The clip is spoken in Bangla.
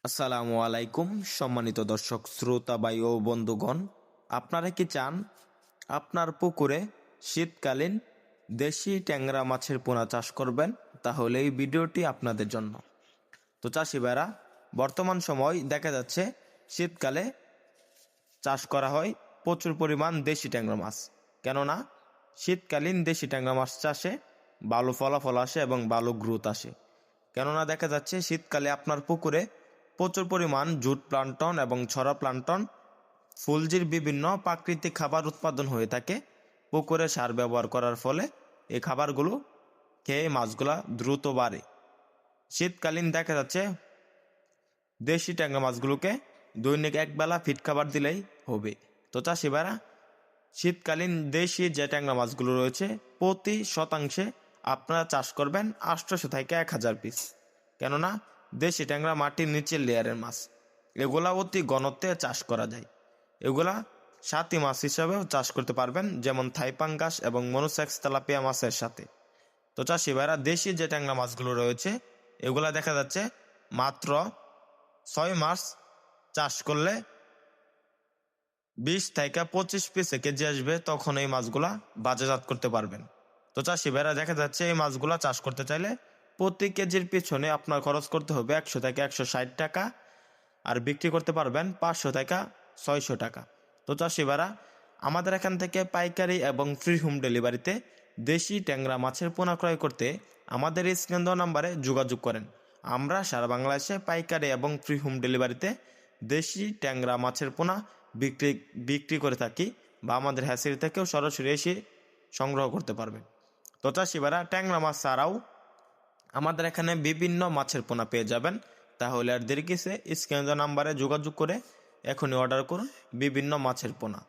আসসালামু আলাইকুম সম্মানিত দর্শক শ্রোতা ভাই ও বন্ধুগণ, আপনারা কি চান আপনার পুকুরে শীতকালীন দেশি ট্যাংরা মাছের পোনা চাষ করবেন? তাহলে এই ভিডিওটি আপনাদের জন্য। তো চাষি ভাইরা, বর্তমান সময় দেখা যাচ্ছে শীতকালে চাষ করা হয় প্রচুর পরিমাণ দেশি ট্যাংরা মাছ। কেননা শীতকালীন দেশি ট্যাংরা মাছ চাষে ভালো ফলাফল আসে এবং ভালো গ্রোথ আসে। কেননা দেখা যাচ্ছে শীতকালে আপনার পুকুরে প্রচুর পরিমাণ জুট প্লান্টন এবং ছড়া প্লান্টন, ফুলজির বিভিন্ন প্রাকৃতিক খাবার উৎপাদন হয়ে থাকে। পুকুরে সার ব্যবহার করার ফলে এই খাবারগুলো খেয়ে মাছগুলা দ্রুত বাড়ে। শীতকালীন দেখা যাচ্ছে দেশি ট্যাংরা মাছগুলোকে দৈনিক একবেলা ফিট খাবার দিলেই হবে। তো চাষি ভাইরা, শীতকালীন দেশি যে ট্যাংরা মাছগুলো রয়েছে প্রতি শতাংশে আপনারা চাষ করবেন 800 থেকে 1000 পিস। কেননা দেশি ট্যাংরা মাটির নিচের লেয়ারের মাছ, এগুলা অতি ঘনত্বে চাষ করা যায়। এগুলা সাথী মাছ হিসাবেও চাষ করতে পারবেন, যেমন থাইপাঙ্গাস এবং মনোসেক্স তেলাপিয়া মাছের সাথে। তো চাষি ভাইরা, দেশি যে ট্যাংরা মাছগুলো রয়েছে এগুলা দেখা যাচ্ছে মাত্র 6 মাস চাষ করলে 20 থেকে 25 পিসে কেজি আসবে, তখন এই মাছগুলা বাজারজাত করতে পারবেন। তো চাষি ভাইরা, দেখা যাচ্ছে এই মাছগুলা চাষ করতে চাইলে প্রতি কেজির পিছনে আপনার খরচ করতে হবে 100 থেকে 160 টাকা, আর বিক্রি করতে পারবেন 500 থেকে 600 টাকা। তো চাষি ভাইরা, আমাদের এখান থেকে পাইকারি এবং ফ্রি হোম ডেলিভারিতে দেশি ট্যাংরা মাছের পোনা ক্রয় করতে আমাদের এই স্ক্রিন দেওয়া নাম্বারে যোগাযোগ করেন। আমরা সারা বাংলাদেশে পাইকারি এবং ফ্রি হোম ডেলিভারিতে দেশি ট্যাংরা মাছের পোনা বিক্রি করে থাকি, বা আমাদের হ্যাচারি থেকেও সরাসরি এসে সংগ্রহ করতে পারবেন। তো চাষি ভাইরা, ট্যাংরা মাছ ছাড়াও আমাদের এখানে বিভিন্ন মাছের পোনা পেয়ে যাবেন। তাহলে আর দেরি কিসে, স্ক্রিনে দেওয়া নাম্বারে যোগাযোগ করে এখনই অর্ডার করুন বিভিন্ন মাছের পোনা।